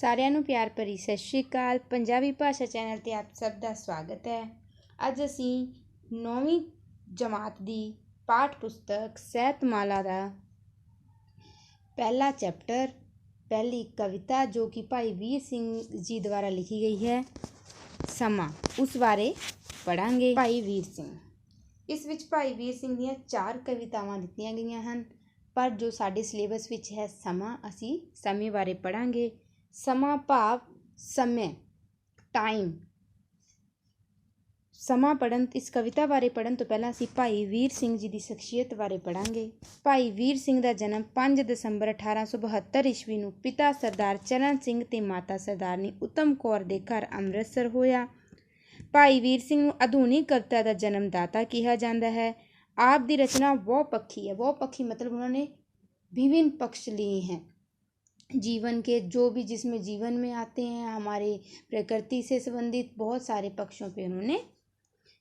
ਸਾਰਿਆਂ ਨੂੰ ਪਿਆਰ ਭਰੀ ਸਤਿ ਸ਼੍ਰੀ ਅਕਾਲ। ਪੰਜਾਬੀ ਭਾਸ਼ਾ ਚੈਨਲ 'ਤੇ ਆਪ ਸਭ ਦਾ ਸਵਾਗਤ ਹੈ। ਅੱਜ ਅਸੀਂ 9ਵੀਂ ਜਮਾਤ ਦੀ ਪਾਠ ਪੁਸਤਕ ਸਾਹਿਤਮਾਲਾ ਦਾ ਪਹਿਲਾ ਚੈਪਟਰ, ਪਹਿਲੀ ਕਵਿਤਾ ਜੋ ਕਿ ਭਾਈ ਵੀਰ ਸਿੰਘ ਜੀ ਦੁਆਰਾ ਲਿਖੀ ਗਈ ਹੈ, ਸਮਾਂ, ਉਸ ਬਾਰੇ ਪੜ੍ਹਾਂਗੇ। ਭਾਈ ਵੀਰ ਸਿੰਘ, ਇਸ ਵਿੱਚ ਭਾਈ ਵੀਰ ਸਿੰਘ ਦੀਆਂ 4 ਕਵਿਤਾਵਾਂ ਦਿੱਤੀਆਂ ਗਈਆਂ ਹਨ, ਪਰ ਜੋ ਸਾਡੇ ਸਿਲੇਬਸ ਵਿੱਚ ਹੈ ਸਮਾਂ, ਅਸੀਂ ਸਮੇਂ ਬਾਰੇ ਪੜ੍ਹਾਂਗੇ। ਸਮਾਂ ਭਾਵ ਸਮੇਂ, ਟਾਈਮ। ਸਮਾਂ ਪੜ੍ਹਨ, ਇਸ ਕਵਿਤਾ ਬਾਰੇ ਪੜ੍ਹਨ ਤੋਂ ਪਹਿਲਾਂ ਅਸੀਂ ਭਾਈ ਵੀਰ ਸਿੰਘ ਜੀ ਦੀ ਸ਼ਖਸੀਅਤ ਬਾਰੇ ਪੜ੍ਹਾਂਗੇ। ਭਾਈ ਵੀਰ ਸਿੰਘ ਦਾ ਜਨਮ 5 ਦਸੰਬਰ 1872 ਈਸਵੀ ਨੂੰ ਪਿਤਾ ਸਰਦਾਰ ਚਰਨ ਸਿੰਘ ਤੇ ਮਾਤਾ ਸਰਦਾਰਨੀ ਉਤਮ ਕੌਰ ਦੇ ਘਰ ਅੰਮ੍ਰਿਤਸਰ ਹੋਇਆ। ਭਾਈ ਵੀਰ ਸਿੰਘ ਨੂੰ ਆਧੁਨਿਕ ਕਵਿਤਾ ਦਾ ਜਨਮਦਾਤਾ ਕਿਹਾ ਜਾਂਦਾ ਹੈ। आप ਦੀ रचना बहुपक्षी है। बहुपक्षी मतलब उन्होंने विभिन्न पक्ष लिए हैं जीवन के, जो भी जिसमें जीवन में आते हैं, हमारे प्रकृति से संबंधित बहुत सारे पक्षों पे उन्होंने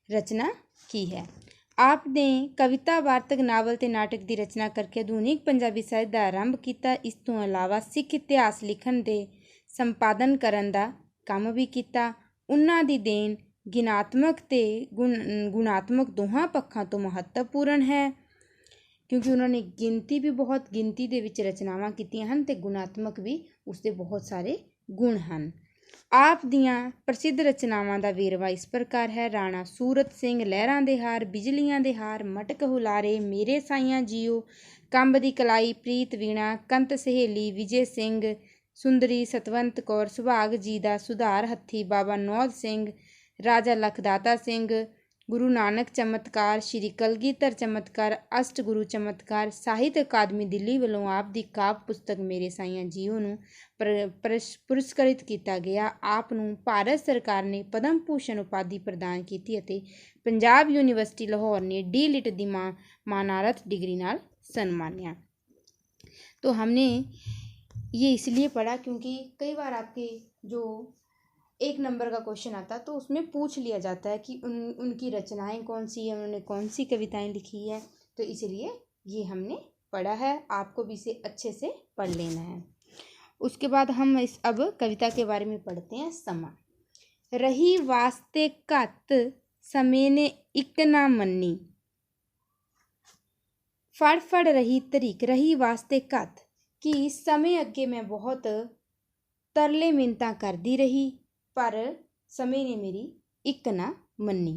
रचना की है। आपने कविता, वार्तक, नावल ते नाटक की रचना करके आधुनिक पंजाबी साहित्य का आरंभ किया। इस तो इलावा सिख इतिहास लिखण दे संपादन करन दा काम भी किया। उन्हां दी देन ਗਿਣਾਤਮਕ ਅਤੇ ਗੁਣਾਤਮਕ ਦੋਹਾਂ ਪੱਖਾਂ ਤੋਂ ਮਹੱਤਵਪੂਰਨ ਹੈ, ਕਿਉਂਕਿ ਉਹਨਾਂ ਨੇ ਗਿਣਤੀ ਦੇ ਵਿੱਚ ਰਚਨਾਵਾਂ ਕੀਤੀਆਂ ਹਨ ਅਤੇ ਗੁਣਾਤਮਕ ਵੀ ਉਸਦੇ ਬਹੁਤ ਸਾਰੇ ਗੁਣ ਹਨ। ਆਪ ਦੀਆਂ ਪ੍ਰਸਿੱਧ ਰਚਨਾਵਾਂ ਦਾ ਵੇਰਵਾ ਇਸ ਪ੍ਰਕਾਰ ਹੈ। ਰਾਣਾ ਸੂਰਤ ਸਿੰਘ, ਲਹਿਰਾਂ ਦੇ ਹਾਰ, ਬਿਜਲੀਆਂ ਦੇ ਹਾਰ, ਮਟਕ ਹੁਲਾਰੇ, ਮੇਰੇ ਸਾਈਆਂ ਜੀਓ, ਕੰਬ ਦੀ ਕਲਾਈ, ਪ੍ਰੀਤ ਵੀਣਾ, ਕੰਤ ਸਹੇਲੀ, ਵਿਜੇ ਸਿੰਘ, ਸੁੰਦਰੀ, ਸਤਵੰਤ ਕੌਰ, ਸੁਭਾਗ ਜੀ ਦਾ ਸੁਧਾਰ ਹੱਥੀ, ਬਾਬਾ ਨੌਧ ਸਿੰਘ, ਰਾਜਾ ਲਖਦਾਤਾ ਸਿੰਘ, ਗੁਰੂ ਨਾਨਕ ਚਮਤਕਾਰ, ਸ਼੍ਰੀ ਕਲਗੀਧਰ ਚਮਤਕਾਰ, ਅਸ਼ਟ ਗੁਰੂ ਚਮਤਕਾਰ। ਸਾਹਿਤ ਅਕਾਦਮੀ ਦਿੱਲੀ ਵੱਲੋਂ ਆਪ ਦੀ ਕਾਵਿ ਪੁਸਤਕ ਮੇਰੇ ਸਾਈਆਂ ਜੀਓ ਨੂੰ ਪੁਰਸਕ੍ਰਿਤ ਕੀਤਾ ਗਿਆ। ਆਪ ਨੂੰ ਭਾਰਤ ਸਰਕਾਰ ਨੇ ਪਦਮ ਭੂਸ਼ਣ ਉਪਾਧੀ ਪ੍ਰਦਾਨ ਕੀਤੀ ਅਤੇ ਪੰਜਾਬ ਯੂਨੀਵਰਸਿਟੀ ਲਾਹੌਰ ਨੇ ਡੀ.ਲਿਟ ਦੀ मानारत डिग्री नाल सम्मानिया। तो हमने ये इसलिए पढ़ा क्योंकि कई बार आपके जो 1 नंबर का क्वेश्चन आता है तो उसमें पूछ लिया जाता है कि उनकी रचनाएं कौन सी है, उन्होंने कौन सी कविताएं लिखी है, तो इसलिए ये हमने पढ़ा है। आपको भी इसे अच्छे से पढ़ लेना है। उसके बाद हम अब कविता के बारे में पढ़ते हैं। समा। रही वास्ते घत समय ने इक ना मन्नी, फड़ फड़ रही तरीक। रही वास्ते घत कि समय अगे मैं बहुत तरले मिन्नतां करदी रही, पर समय ने मेरी एक ना मन्नी।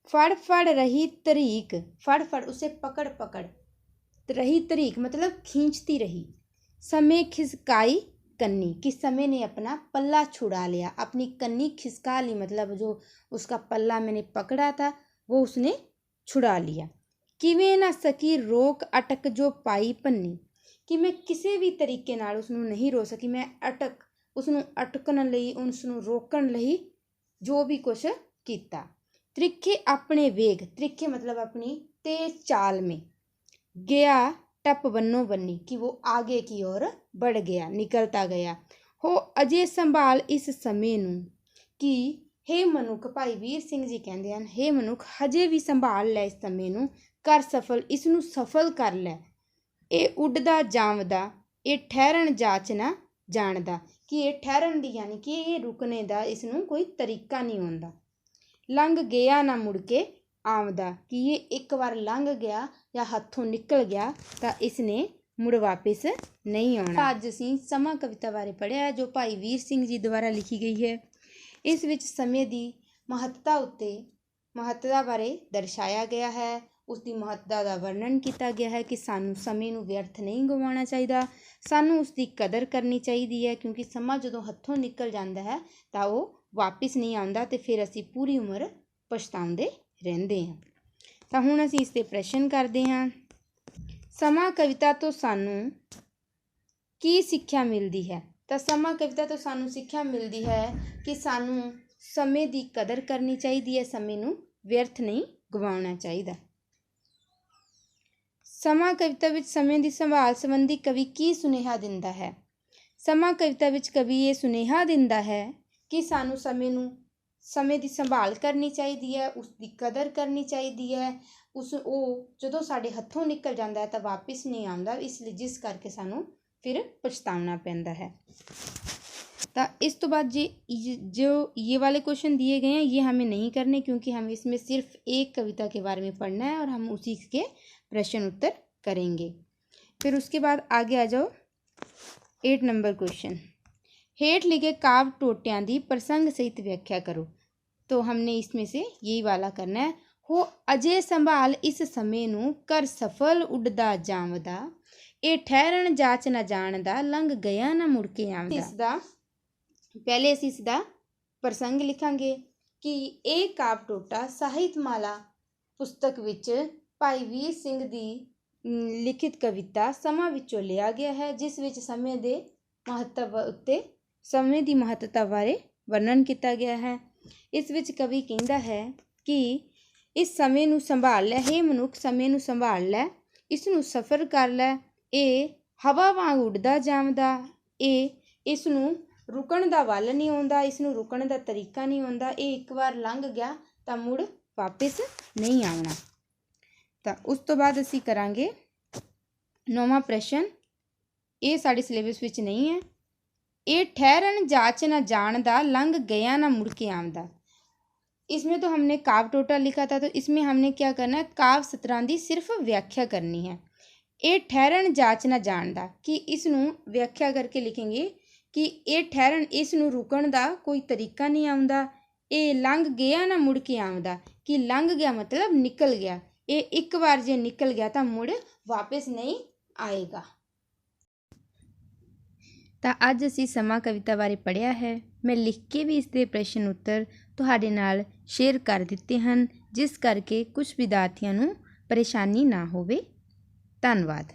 फड़ फड़ रही तरीक, फड़ फड़ उसे पकड़ पकड़, रही तरीक मतलब खींचती रही। समय खिसकाई कन्नी कि समय ने अपना पल्ला छुड़ा लिया, अपनी कन्नी खिसका ली, मतलब जो उसका पल्ला मैंने पकड़ा था वो उसने छुड़ा लिया। किवें ना सकी रोक अटक जो पाई भन्नी कि मैं किसी भी तरीके नाल उसनूं नहीं रोक सकी, मैं ਉਸਨੂੰ ਅਟਕਣ ਲਈ, ਉਸਨੂੰ ਰੋਕਣ ਲਈ ਜੋ ਵੀ ਕੁਛ ਕੀਤਾ। ਤ੍ਰਿਖੇ ਆਪਣੇ ਵੇਗ, ਤ੍ਰਿਖੇ मतलब अपनी तेज चाल में, गया टप बन्नो बन्नी कि वो आगे की ओर बढ़ गया, निकलता गया। हो अजे संभाल इस समय नूं कि हे मनुख, भाई वीर सिंह जी कहते हैं, हे मनुख हजे भी संभाल लै इस समय नूं, कर सफल, इसनूं सफल कर लै। ये उड़दा जावदा, ये ठहरन जाचना जाणदा कि ये ठहरन दी यानी कि ये रुकने दा इसनूं कोई तरीका नहीं आउंदा। लंघ गया ना मुड़ के आउंदा कि ये एक बार लंघ गया या हत्थों निकल गया तो इसने मुड़ वापस नहीं आउणा। अज असीं समा कविता बारे पढ़िया जो भाई वीर सिंह जी द्वारा लिखी गई है। इस विच समय दी महत्ता बारे दर्शाया गया है, उसकी महत्ता का वर्णन किया गया है कि सानू समय नूं व्यर्थ नहीं गवाउणा चाहीदा, सानू उसकी कदर करनी चाहिए है, क्योंकि समा जदों हत्थों निकल जाता है तो वो वापस नहीं आता तो फिर असी पूरी उम्र पछताउंदे रहिंदे हां। तो हुण असीं इस ते प्रश्न करते हैं। समा कविता तो सानू की सिक्ख्या मिलती है? तो समा कविता तो सानू सिक्ख्या मिलती है कि सानू समय की कदर करनी चाहिए है, समय नूं व्यर्थ नहीं गवाउणा चाहिए। समा कविता विच समय की संभाल संबंधी कवि की सुनेहा दिंदा है? समा कविता विच कवि ये सुनेहा दिंदा है कि सानू समय की संभाल करनी चाहिए है, उसकी कदर करनी चाहिए है। जदों साडे हत्थों निकल जाता है तो वापस नहीं आता, इसलिए जिस करके सानू फिर पछताउणा पैंदा है। तो इस तो बाद जो ये वाले क्वेश्चन दिए गए हैं ये हमें नहीं करने, क्योंकि हमें इसमें सिर्फ एक कविता के बारे में पढ़ना है और हम उसी के प्रश्न उत्तर करेंगे। फिर उसके बाद आगे आ जाओ 8 नंबर क्वेश्चन, हेठ लिखे काव्य टोटियां दी प्रसंग सहित व्याख्या करो। तो हमने इसमें से यही वाला करना है। हो अजे संभाल इस समय नू कर सफल उड़दा जावदा, ये ठहरन जाच ना जानदा लंघ गया ना मुड़ के आंदा। इसदा पहले ਅਸੀਂ इसदा प्रसंग लिखांगे कि ਇਹ ਕਾਵਿ ਟੋਟਾ ਸਾਹਿਤਮਾਲਾ ਪੁਸਤਕ ਵਿੱਚ ਭਾਈ ਵੀਰ ਸਿੰਘ ਦੀ ਲਿਖਿਤ ਕਵਿਤਾ ਸਮਾਂ ਵਿੱਚੋਂ ਲਿਆ ਗਿਆ ਹੈ, ਜਿਸ ਵਿੱਚ ਸਮੇਂ ਦੇ ਮਹੱਤਵ ਉੱਤੇ ਸਮੇਂ ਦੀ ਮਹੱਤਤਾ ਬਾਰੇ ਵਰਣਨ ਕੀਤਾ ਗਿਆ ਹੈ। ਇਸ ਵਿੱਚ ਕਵੀ ਕਹਿੰਦਾ ਹੈ ਕਿ ਇਸ ਸਮੇਂ ਨੂੰ ਸੰਭਾਲ ਲੈ, ਹੇ ਮਨੁੱਖ ਸਮੇਂ ਨੂੰ ਸੰਭਾਲ ਲੈ, ਇਸ ਨੂੰ ਸਫ਼ਰ ਕਰ ਲੈ, ਇਹ ਹਵਾ ਵਾਂਗ ਉੱਡਦਾ ਜਾਵਦਾ, ਇਹ ਇਸ ਨੂੰ ਰੁਕਣ ਦਾ ਵੱਲ ਨਹੀਂ ਆਉਂਦਾ, ਇਸ ਨੂੰ ਰੁਕਣ ਦਾ ਤਰੀਕਾ ਨਹੀਂ ਆਉਂਦਾ, ਇਹ ਇੱਕ ਵਾਰ ਲੰਘ ਗਿਆ ਤਾਂ ਮੁੜ ਵਾਪਿਸ ਨਹੀਂ ਆਉਣਾ। ਤਾਂ ਉਸ ਤੋਂ ਬਾਅਦ ਅਸੀਂ ਕਰਾਂਗੇ 9ਵਾਂ ਪ੍ਰਸ਼ਨ, ਇਹ ਸਾਡੇ ਸਿਲੇਬਸ ਵਿੱਚ ਨਹੀਂ ਹੈ। ਇਹ ठहरन जाच ना जानदा लंघ गया ना मुड़ के आमदा। इसमें तो हमने काव्य टोटा लिखा था, तो इसमें हमने क्या करना है, काव्य सतरां दी सिर्फ व्याख्या करनी है। ये ठहरन जाच ना जानदा कि इसनूं व्याख्या करके लिखेंगे कि ये ठहरन इसनूं रुकण दा कोई तरीका नहीं आउंदा, ये लंघ गया ना मुड़ के आउंदा कि लंघ गया मतलब निकल गया, ये एक बार जे निकल गया तो मुड़ वापस नहीं आएगा। ਤਾਂ ਅੱਜ ਅਸੀਂ ਸਮਾਂ ਕਵਿਤਾ ਬਾਰੇ ਪੜ੍ਹਿਆ ਹੈ। ਮੈਂ ਲਿਖ ਕੇ ਵੀ ਇਸ ਦੇ ਪ੍ਰਸ਼ਨ ਉੱਤਰ ਤੁਹਾਡੇ ਨਾਲ ਸ਼ੇਅਰ ਕਰ ਦਿੱਤੇ ਹਨ, ਜਿਸ ਕਰਕੇ ਕੁਝ ਵਿਦਿਆਰਥੀਆਂ ਨੂੰ ਪਰੇਸ਼ਾਨੀ ਨਾ ਹੋਵੇ। ਧੰਨਵਾਦ।